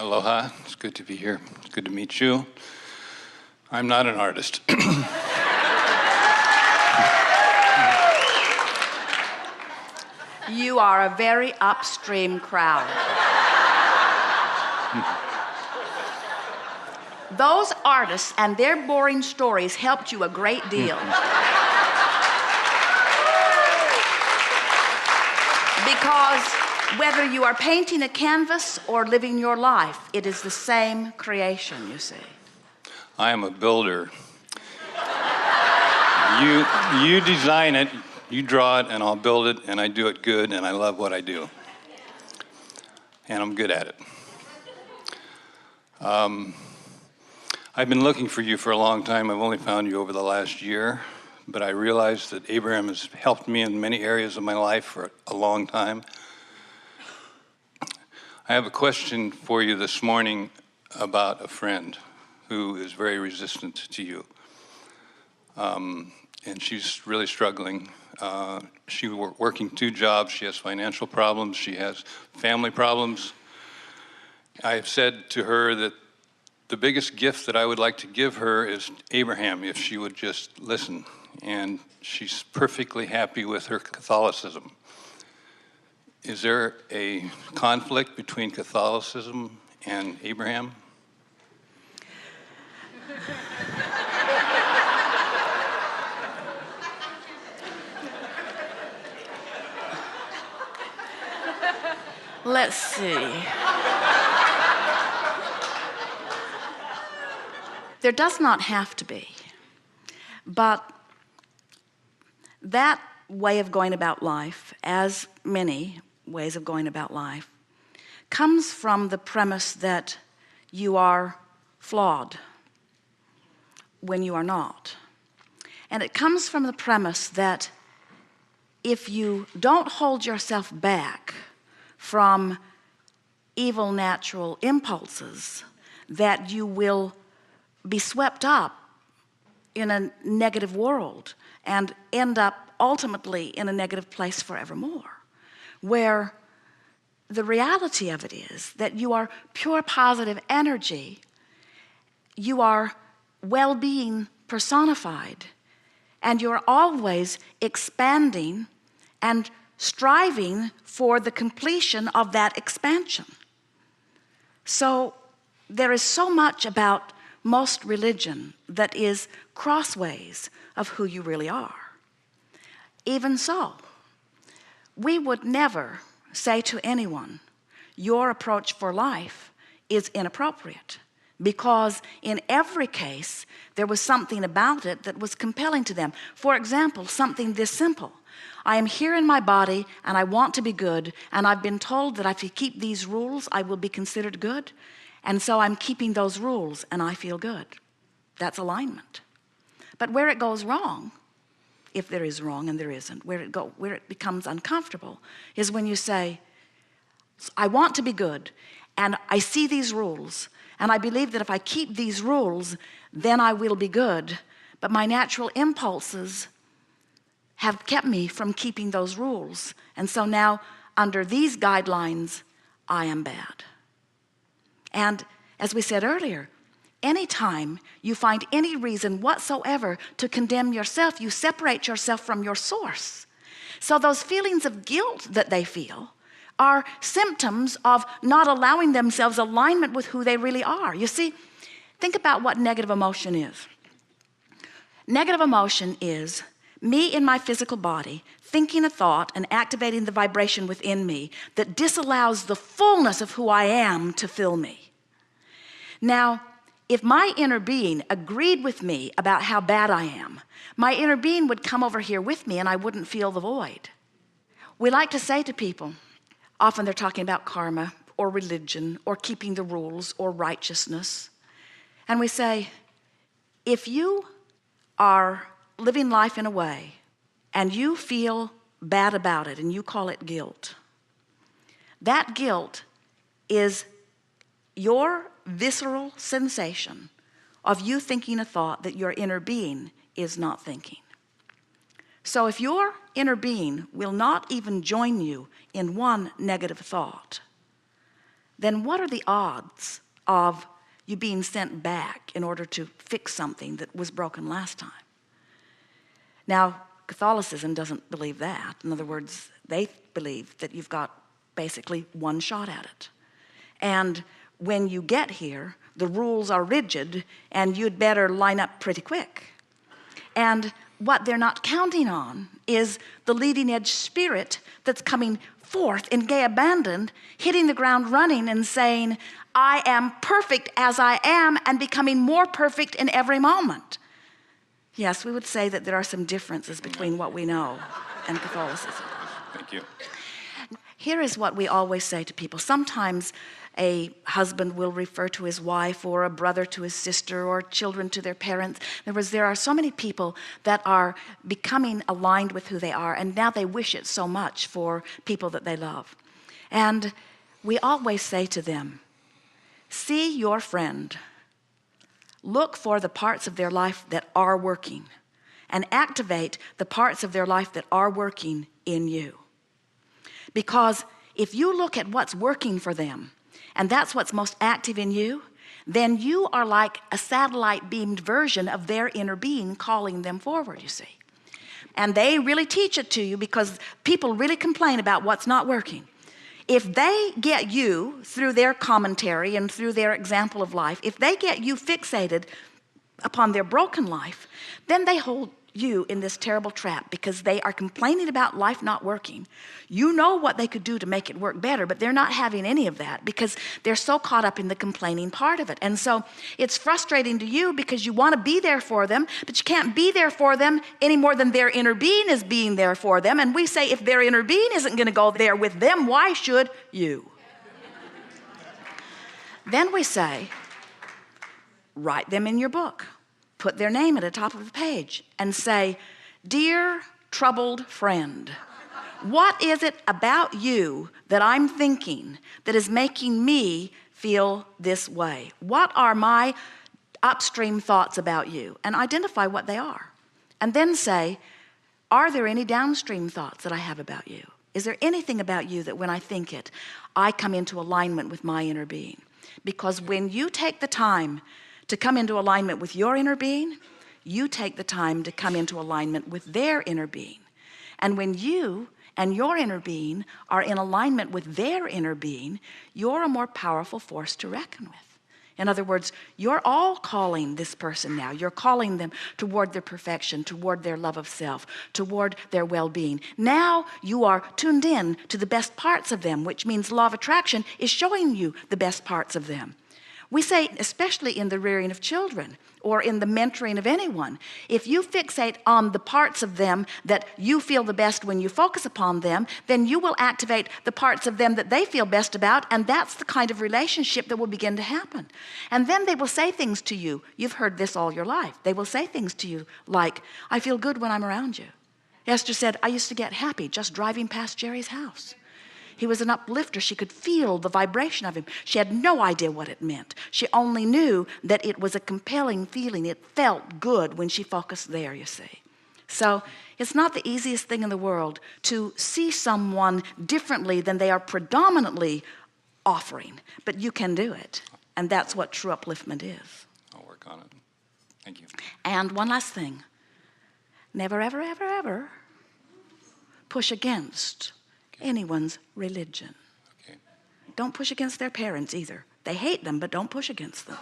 Aloha, it's good to be here. It's good to meet you. I'm not an artist. You are a very upstream crowd. Those artists and their boring stories helped you a great deal. Because whether you are painting a canvas or living your life, it is the same creation, you see. I am a builder. You design it, you draw it, and I'll build it, and I do it good, and I love what I do. And I'm good at it. I've been looking for you for a long time. I've only found you over the last year, but I realized that Abraham has helped me in many areas of my life for a long time. I have a question for you this morning about a friend who is very resistant to you. And she's really struggling. She's working 2 jobs. She has financial problems. She has family problems. I have said to her that the biggest gift that I would like to give her is Abraham, if she would just listen. And she's perfectly happy with her Catholicism. Is there a conflict between Catholicism and Abraham? Let's see. There does not have to be, but that way of going about life, as many ways of going about life, comes from the premise that you are flawed when you are not. And it comes from the premise that if you don't hold yourself back from evil natural impulses, that you will be swept up in a negative world and end up ultimately in a negative place forevermore, where the reality of it is that you are pure positive energy, you are well-being personified, and you're always expanding and striving for the completion of that expansion. So there is so much about most religion that is crossways of who you really are. Even so, we would never say to anyone, your approach for life is inappropriate, because in every case, there was something about it that was compelling to them. For example, something this simple. I am here in my body and I want to be good, and I've been told that if I keep these rules, I will be considered good. And so I'm keeping those rules and I feel good. That's alignment. But where it goes wrong, if there is wrong and there isn't, where it becomes uncomfortable is when you say, I want to be good and I see these rules and I believe that if I keep these rules, then I will be good. But my natural impulses have kept me from keeping those rules. And so now under these guidelines, I am bad. And as we said earlier, anytime you find any reason whatsoever to condemn yourself, you separate yourself from your source. So those feelings of guilt that they feel are symptoms of not allowing themselves alignment with who they really are. You see, think about what negative emotion is. Negative emotion is me in my physical body thinking a thought and activating the vibration within me that disallows the fullness of who I am to fill me. Now, if my inner being agreed with me about how bad I am, my inner being would come over here with me and I wouldn't feel the void. We like to say to people, often they're talking about karma or religion or keeping the rules or righteousness. And we say, if you are living life in a way and you feel bad about it and you call it guilt, that guilt is your visceral sensation of you thinking a thought that your inner being is not thinking. So if your inner being will not even join you in one negative thought, then what are the odds of you being sent back in order to fix something that was broken last time? Now, Catholicism doesn't believe that. In other words, they believe that you've got basically one shot at it. And when you get here, the rules are rigid, and you'd better line up pretty quick. And what they're not counting on is the leading edge spirit that's coming forth in gay abandon, hitting the ground running and saying, I am perfect as I am, and becoming more perfect in every moment. Yes, we would say that there are some differences between what we know and Catholicism. Thank you. Here is what we always say to people. Sometimes a husband will refer to his wife, or a brother to his sister, or children to their parents. In other words, there are so many people that are becoming aligned with who they are, and now they wish it so much for people that they love. And we always say to them, see your friend, look for the parts of their life that are working, and activate the parts of their life that are working in you. Because if you look at what's working for them, and that's what's most active in you, then you are like a satellite beamed version of their inner being calling them forward, you see. And they really teach it to you, because people really complain about what's not working. If they get you through their commentary and through their example of life, if they get you fixated upon their broken life, then they hold you in this terrible trap, because they are complaining about life not working. You know what they could do to make it work better, but they're not having any of that, because they're so caught up in the complaining part of it. And so it's frustrating to you, because you want to be there for them, but you can't be there for them any more than their inner being is being there for them. And we say, if their inner being isn't going to go there with them, why should you? Then we say, write them in your book. Put their name at the top of the page and say, dear troubled friend, what is it about you that I'm thinking that is making me feel this way? What are my upstream thoughts about you? And identify what they are. And then say, are there any downstream thoughts that I have about you? Is there anything about you that when I think it, I come into alignment with my inner being? Because when you take the time to come into alignment with your inner being, you take the time to come into alignment with their inner being. And when you and your inner being are in alignment with their inner being, you're a more powerful force to reckon with. In other words, you're all calling this person now. You're calling them toward their perfection, toward their love of self, toward their well-being. Now you are tuned in to the best parts of them, which means law of attraction is showing you the best parts of them. We say, especially in the rearing of children or in the mentoring of anyone, if you fixate on the parts of them that you feel the best when you focus upon them, then you will activate the parts of them that they feel best about, and that's the kind of relationship that will begin to happen. And then they will say things to you. You've heard this all your life. They will say things to you like, I feel good when I'm around you. Esther said, I used to get happy just driving past Jerry's house. He was an uplifter. She could feel the vibration of him. She had no idea what it meant. She only knew that it was a compelling feeling. It felt good when she focused there, you see. So it's not the easiest thing in the world to see someone differently than they are predominantly offering, but you can do it. And that's what true upliftment is. I'll work on it. Thank you. And one last thing. Never, ever, ever, ever push against anyone's religion. Okay. Don't push against their parents either. They hate them, but don't push against them.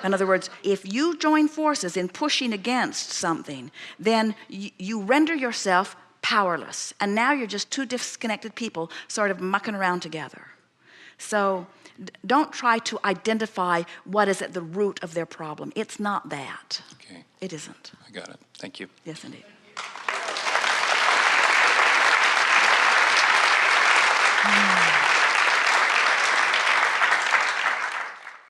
In other words, if you join forces in pushing against something, then you render yourself powerless. And now you're just two disconnected people sort of mucking around together. So don't try to identify what is at the root of their problem. It's not that. Okay. It isn't. I got it. Thank you. Yes, indeed.